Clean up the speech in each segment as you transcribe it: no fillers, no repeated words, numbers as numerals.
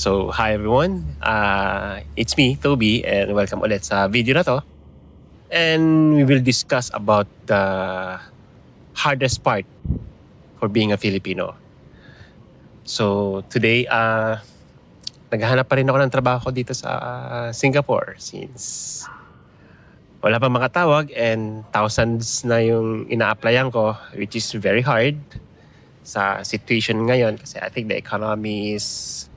So, hi everyone. It's me, Toby, and welcome ulit sa video na to. And we will discuss about the hardest part for being a Filipino. So, today, naghahanap pa rin ako ng trabaho dito sa Singapore since wala pang mga tawag and thousands na yung ina-applyan ko, which is very hard sa situation ngayon kasi I think the economy is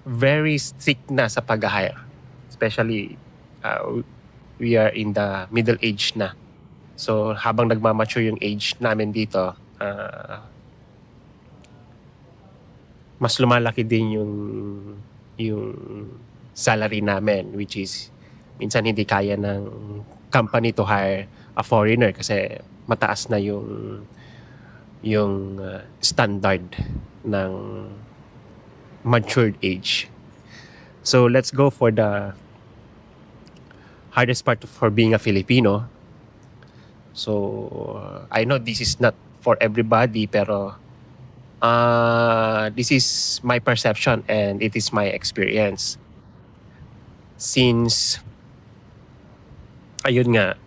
very strict na sa pag-hire. Especially, we are in the middle age na. So, habang nagmamature yung age namin dito, mas lumalaki din yung salary namin, which is minsan hindi kaya ng company to hire a foreigner kasi mataas na yung standard ng matured age. So let's go for the hardest part for being a Filipino. So I know this is not for everybody, pero this is my perception and it is my experience. Since ayun nga,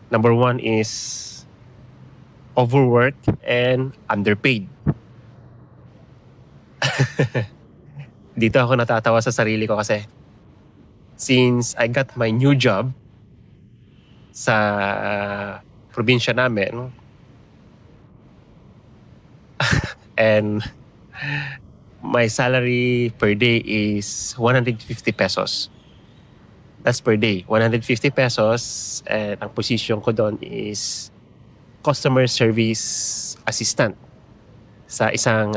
number one is overwork and underpaid. Dito ako natatawa sa sarili ko kasi since I got my new job sa probinsya namin and my salary per day is 150 pesos. That's per day, 150 pesos, and ang position ko doon is customer service assistant sa isang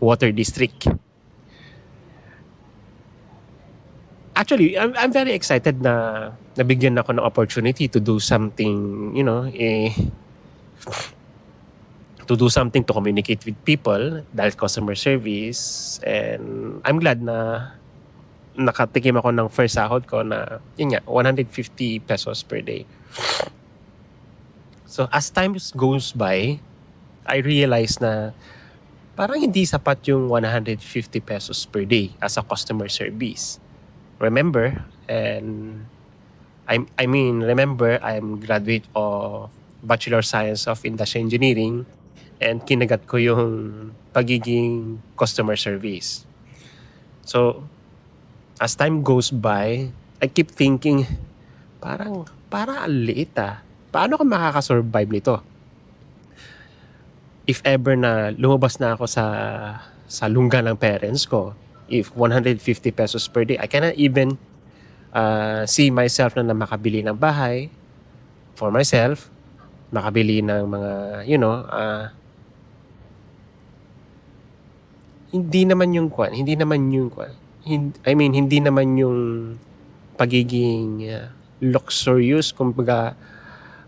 water district. Actually, I'm very excited na nabigyan ako ng opportunity to do something, to do something to communicate with people dahil customer service, and I'm glad na nakatikim ako ng first sahod ko na yun nga 150 pesos per day. So as time goes by, I realized na parang hindi sapat yung 150 pesos per day as a customer service. Remember, I'm graduate of Bachelor Science of Industrial Engineering and kinagat ko yung pagiging customer service. So, as time goes by, I keep thinking, parang ang liit Paano ko makakasurvive nito? If ever na lumabas na ako sa lungga ng parents ko, if 150 pesos per day, I cannot even see myself na makabili ng bahay for myself, makabili ng mga, hindi naman yung pagiging luxurious. Kumbaga,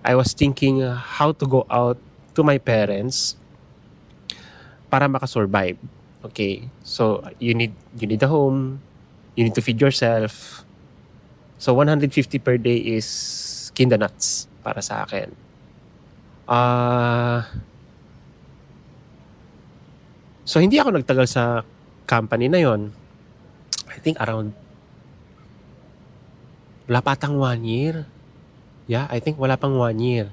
I was thinking how to go out to my parents para makasurvive. Okay, so you need a home, you need to feed yourself. So 150 per day is kinda nuts para sa akin. So hindi ako nagtagal sa company na yon. I think around wala patang 1 year. Yeah, I think wala pang 1 year.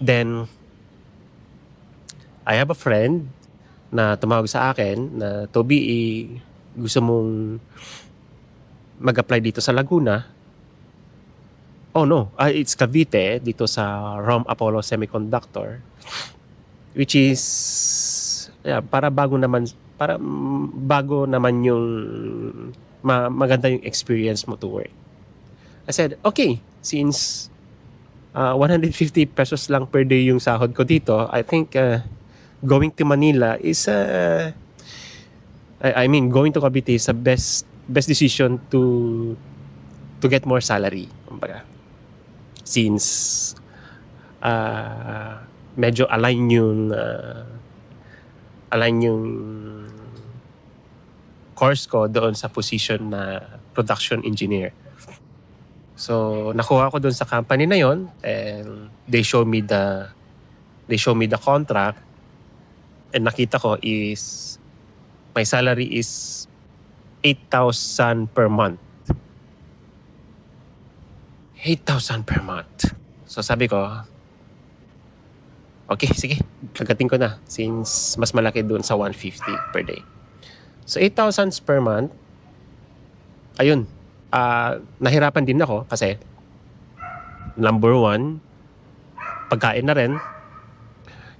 Then I have a friend na tumawag sa akin na, Toby, gusto mong mag-apply dito sa Laguna? Oh no, it's Cavite, dito sa ROM Apollo Semiconductor, which is para bago naman yung maganda yung experience mo to work. I said, okay, since 150 pesos lang per day yung sahod ko dito, I think going to Manila is going to Cavite is the best decision to get more salary. Kumbaga, since medyo align yung course ko doon sa position na production engineer. So nakuha ko doon sa company na yon, and they show me the contract, and nakita ko is my salary is 8,000 per month. 8,000 per month. So sabi ko, okay, sige, kagating ko na since mas malaki doon sa 150 per day. So 8,000 per month, ayun, nahirapan din ako kasi number one, pagkain na rin.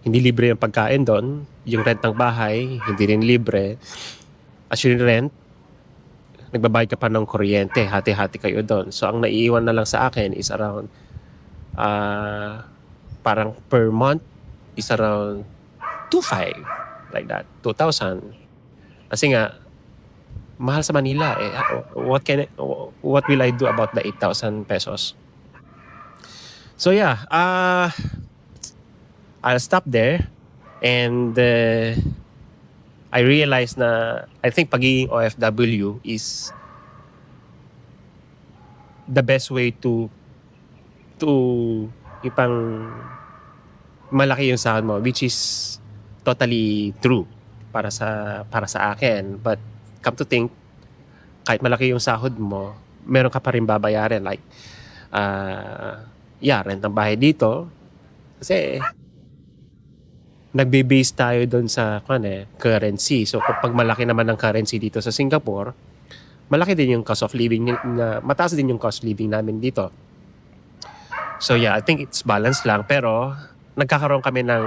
Hindi libre yung pagkain doon. Yung rent ng bahay, hindi rin libre. As you rent, nagbabayad ka pa ng kuryente. Hati-hati kayo doon. So, ang naiiwan na lang sa akin is around, parang per month is around 2,500. Like that. 2,000. Kasi nga, mahal sa Manila eh. What will I do about the 8,000 pesos? So yeah, I'll stop there, and I realized na I think pagiging OFW is the best way to ipang malaki yung sahod mo, which is totally true para sa akin. But come to think, kahit malaki yung sahod mo, meron ka pa rin babayaran, like rent ng bahay dito kasi nagbe-base tayo doon sa currency. So kapag malaki naman ang currency dito sa Singapore, malaki din yung cost of living, mataas din yung cost of living namin dito. So yeah, I think it's balance lang, pero nagkakaroon kami ng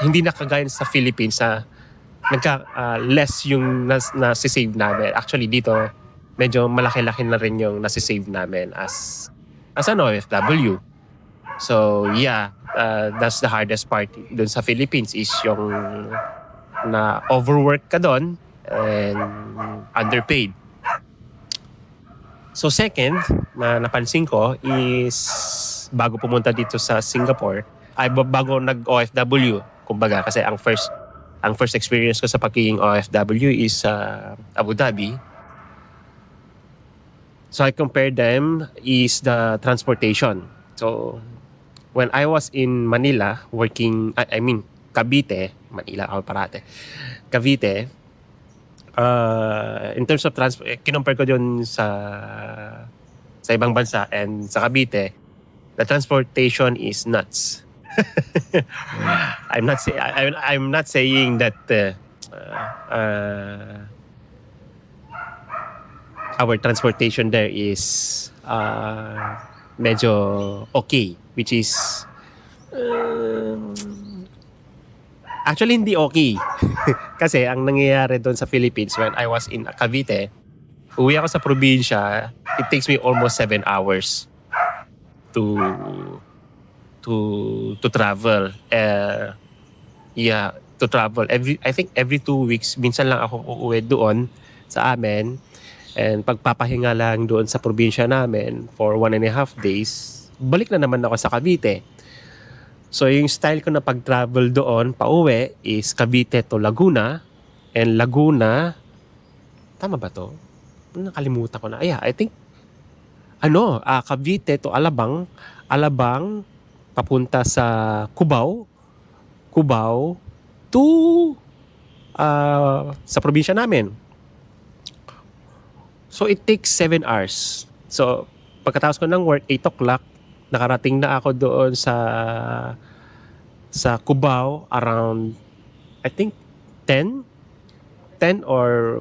hindi na kagaya sa Philippines sa less yung nasi-save namin. Actually dito medyo malaki-laki na rin yung nasi-save namin as an OFW. So yeah, that's the hardest part dun sa Philippines is yung na overwork ka doon and underpaid. So second na napansin ko is bago pumunta dito sa Singapore, bago nag-OFW, kumbaga, kasi ang first experience ko sa pagiging OFW is Abu Dhabi. So I compared them is the transportation. So when I was in Manila working, Cavite, Manila ako parate. Cavite, in terms of transport, kinumpare ko dun sa ibang bansa and sa Cavite, the transportation is nuts. I'm not saying that our transportation there is medyo okay, which is actually hindi okay. Kasi ang nangyayari doon sa Philippines when I was in Cavite, uwi ako sa probinsya, it takes me almost 7 hours to travel. To travel. I think every 2 weeks, minsan lang ako uuwi doon sa amin. And pagpapahinga lang doon sa probinsya namin for 1.5 days, balik na naman ako sa Cavite. So yung style ko na pag-travel doon, pauwi, is Cavite to Laguna. And Laguna, tama ba to? Nakalimutan ko na. I think, Cavite to Alabang. Alabang, papunta sa Cubao. Cubao to sa probinsya namin. So it takes 7 hours. So pagkatapos ko ng work, 8 o'clock, nakarating na ako doon sa Cubao around, I think 10 or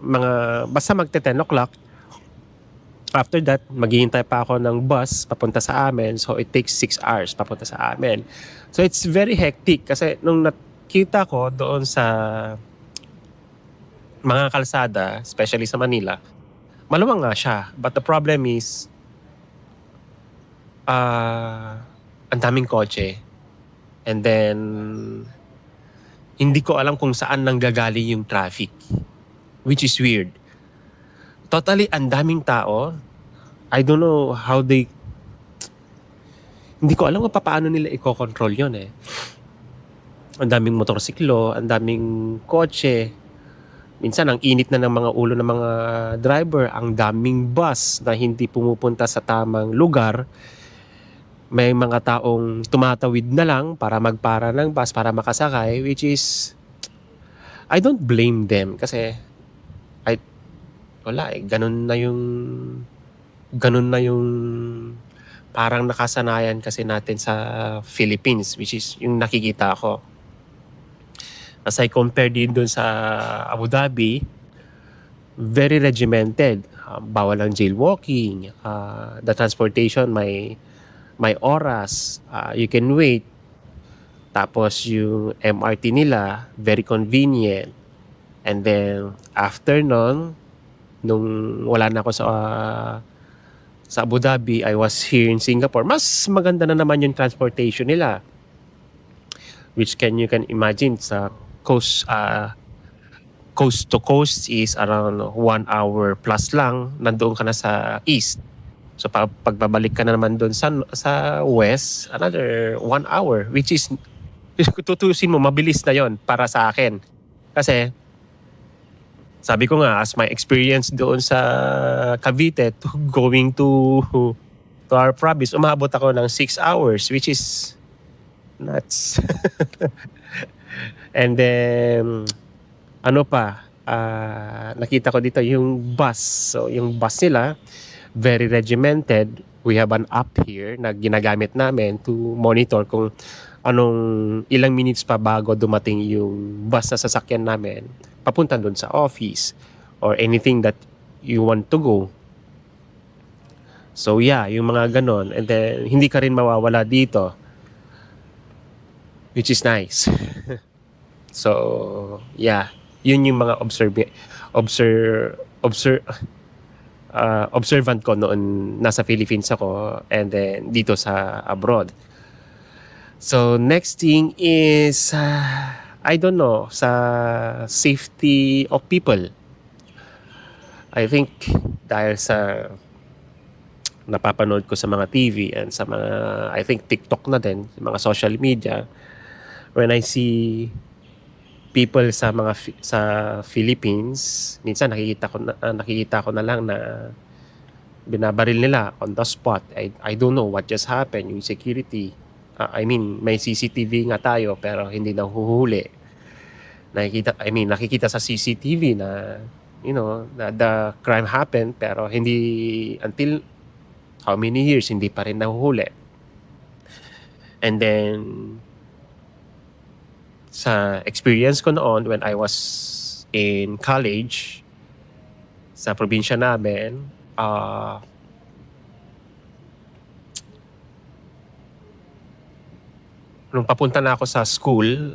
basta magte 10 o'clock. After that, maghihintay pa ako ng bus papunta sa amin. So it takes 6 hours papunta sa amin. So it's very hectic kasi nung nakita ko doon sa mga kalsada, especially sa Manila, maluwang nga siya. But the problem is, ang daming kotse. And then, hindi ko alam kung saan nanggagaling yung traffic. Which is weird. Totally, ang daming tao. I don't know how hindi ko alam kung paano nila i-control yun eh. Ang daming motorsiklo, ang daming kotse. Minsan, ang init na ng mga ulo ng mga driver, ang daming bus na hindi pumupunta sa tamang lugar. May mga taong tumatawid na lang para magpara ng bus para makasakay, which is I don't blame them kasi I wala eh, ganun na yung parang nakasanayan kasi natin sa Philippines, which is yung nakikita ko. As I compare din dun sa Abu Dhabi, very regimented. Bawal ang jailwalking. The transportation may oras. You can wait. Tapos yung MRT nila, very convenient. And then after nun, nung wala na ako sa Abu Dhabi, I was here in Singapore. Mas maganda na naman yung transportation nila. Which you can imagine sa coast to coast is around 1 hour plus lang, nandoon ka na sa east. So pagbabalik ka na naman doon sa west, another 1 hour, which is kung tutusin mo, mabilis na yon para sa akin. Kasi sabi ko nga, as my experience doon sa Cavite going to our province, umabot ako ng 6 hours, which is nuts. And then ano pa, nakita ko dito yung bus. So yung bus nila, very regimented. We have an app here na ginagamit namin to monitor kung ilang minutes pa bago dumating yung bus na sasakyan namin papunta doon sa office or anything that you want to go. So yeah, yung mga ganon. And then hindi ka rin mawawala dito, which is nice. So yeah, yun yung mga observant ko noon nasa Philippines ako and then dito sa abroad. So next thing is I don't know, sa safety of people. I think dahil sa napapanood ko sa mga TV and sa mga, I think TikTok na din, sa mga social media, when I see people sa Philippines, minsan nakikita ko na lang na binabaril nila on the spot. I don't know what just happened, yung security. I mean, may CCTV nga tayo pero hindi na huhuli. Nakikita sa CCTV na, you know, the crime happened pero hindi until how many years hindi pa rin nahuhuli. And then sa experience ko noon when I was in college sa probinsya namin, nung papunta na ako sa school,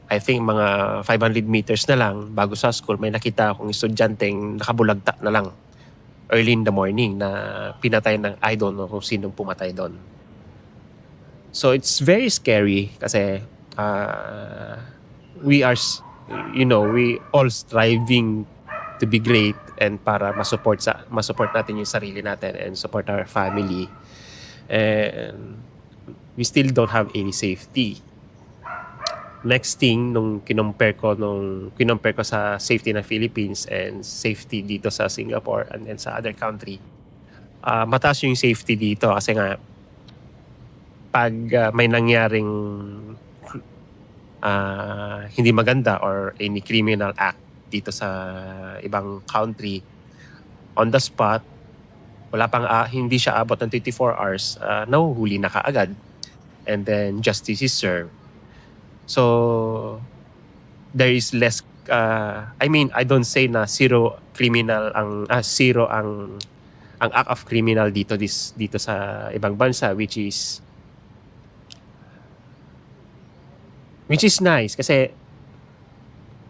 I think mga 500 meters na lang bago sa school, may nakita akong estudyanteng nakabulagta na lang early in the morning na pinatay ng I don't know kung sinong pumatay doon. So it's very scary kasi we all striving to be great and para masupport natin yung sarili natin and support our family. And we still don't have any safety. Next thing, nung kinompare ko sa safety ng Philippines and safety dito sa Singapore and then sa other country, mataas yung safety dito kasi nga pag may nangyaring hindi maganda or any criminal act dito sa ibang country, on the spot, hindi siya abot ng 24 hours, nahuhuli na kaagad. And then justice is served. So there is less I don't say na zero ang act of criminal dito sa ibang bansa, which is nice kasi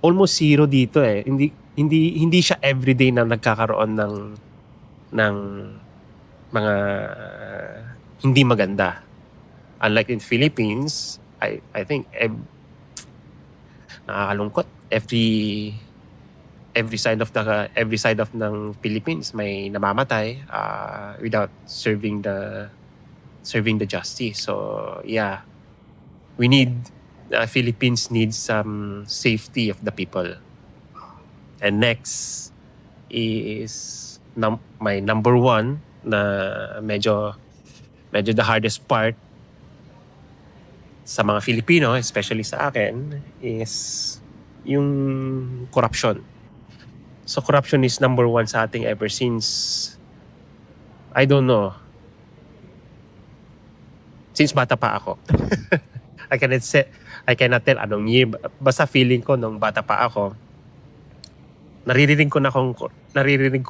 almost zero dito eh. Hindi siya everyday na nagkakaroon ng mga hindi maganda. Unlike in Philippines, I think nakakalungkot every side of ng Philippines may namamatay without serving the justice. So yeah, Philippines needs some safety of the people. And next is my number one na medyo the hardest part sa mga Filipino, especially sa akin, is yung corruption. So corruption is number one sa ating ever since, I don't know, since bata pa ako. I cannot tell anong year. Basta feeling ko nung bata pa ako, naririnig ko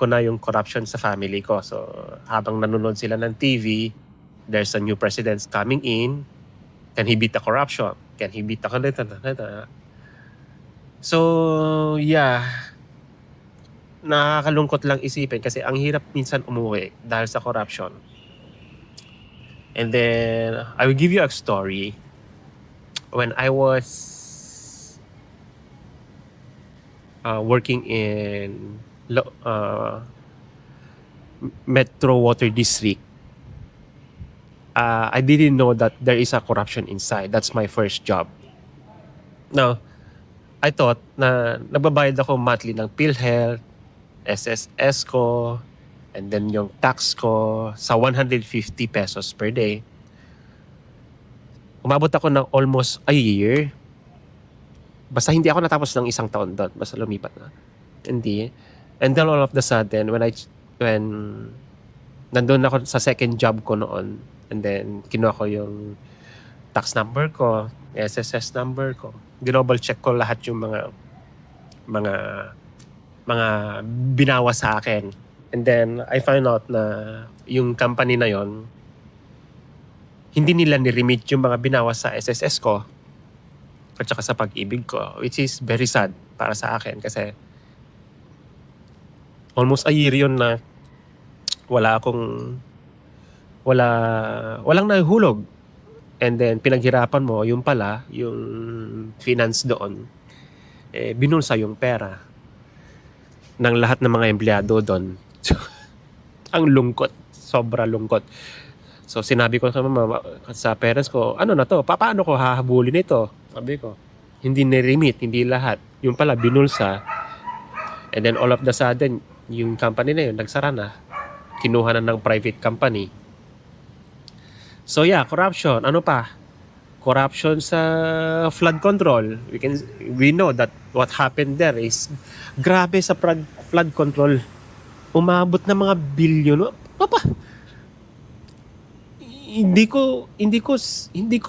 na yung corruption sa family ko. So habang nanonood sila ng TV, there's a new president coming in. Can he beat the corruption? Can he beat the... So, yeah. Nakakalungkot lang isipin kasi ang hirap minsan umuwi dahil sa corruption. And then, I will give you a story. When I was working in Metro Water District, I didn't know that there is a corruption inside. That's my first job. Now, I thought na nagbabayad ako monthly ng PhilHealth, SSS ko, and then yung tax ko sa 150 pesos per day. Umabot ako ng almost a year. Basta hindi ako natapos ng isang taon doon. Basta lumipat na. Hindi. And then all of the sudden, when nandun ako sa second job ko noon, and then kinuha ko yung tax number ko, SSS number ko. Global check ko lahat yung mga binawa sa akin. And then I found out na yung company na yon, hindi nila ni-remit yung mga binawa sa SSS ko at saka sa pag-ibig ko, which is very sad para sa akin kasi almost a year yun na walang nahuhulog. And then pinaghirapan mo, yung pala, yung finance doon, binulsa yung pera ng lahat ng mga empleyado doon. So, ang lungkot, sobra lungkot. So sinabi ko sa parents ko, ano na to, paano ko hahabulin ito? Sabi ko, hindi ni-remit, hindi lahat. Yung pala binulsa. And then all of the sudden, yung company na yun, nagsara na. Kinuha na ng private company. So yeah, corruption. Ano pa? Corruption sa flood control. We know that what happened there is grabe sa flood control. Umabot na mga bilyon. Papa, hindi ko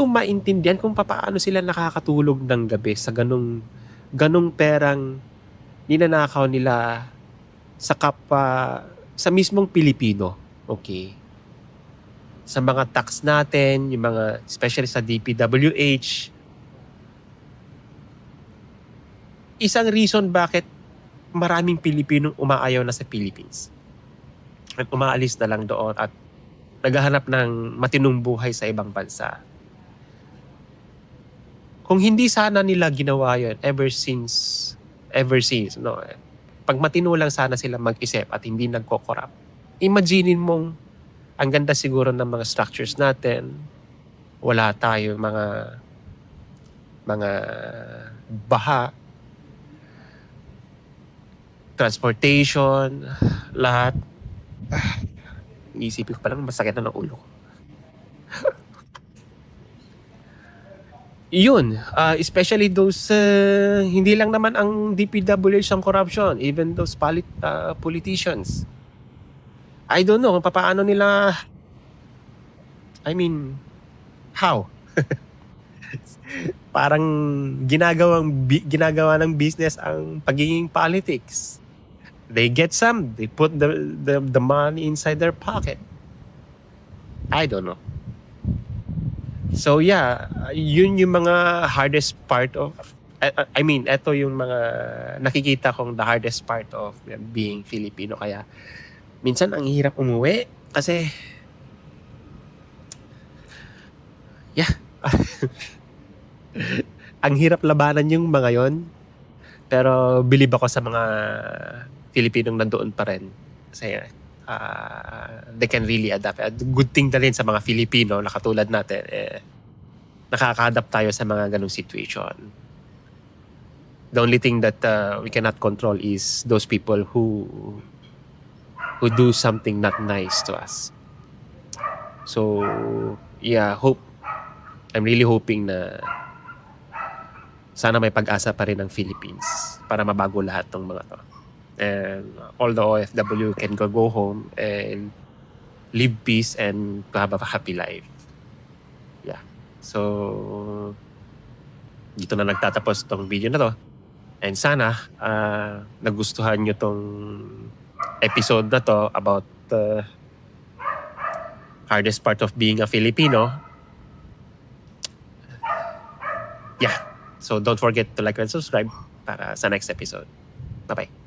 maintindihan kung paano sila nakakatulog ng gabi sa ganong perang ninanakaw nila sa kapwa, sa mismong Pilipino. Okay. Sa mga tax natin, yung mga, especially sa DPWH, isang reason bakit maraming Pilipinong umaayaw na sa Philippines. At umaalis na lang doon at naghahanap ng matinong buhay sa ibang bansa. Kung hindi sana nila ginawa yun ever since, no? Pag matino lang sana sila mag-isip at hindi nagko-corrupt. Imaginin mong ang ganda siguro ng mga structures natin. Wala tayo mga baha, transportation, lahat. Isipin ko pa lang, masakit na ng ulo ko. Yun, especially those, hindi lang naman ang DPWH ang corruption, even those politicians. I don't know kung paano nila, how? Parang ginagawa ng business ang pagiging politics. They get some, they put the money inside their pocket. I don't know. So yeah, yun yung mga hardest part of, ito yung mga nakikita kong the hardest part of being Filipino. Kaya minsan ang hirap umuwi kasi ang hirap labanan yung mga yon. Pero believe ako sa mga Filipinong nandoon pa rin. Kasi they can really adapt. Good thing na rin sa mga Filipino na katulad natin, nakaka-adapt tayo sa mga ganong situation. The only thing that we cannot control is those people who do something not nice to us. So, yeah, I'm really hoping na sana may pag-asa pa rin ng Philippines para mabago lahat ng mga to. And all the OFW can go home and live peace and to have a happy life. Yeah. So, dito na nagtatapos tong video na to. And sana, nagustuhan nyo tong episode na to about the hardest part of being a Filipino. Yeah. So don't forget to like and subscribe para sa next episode. Bye-bye.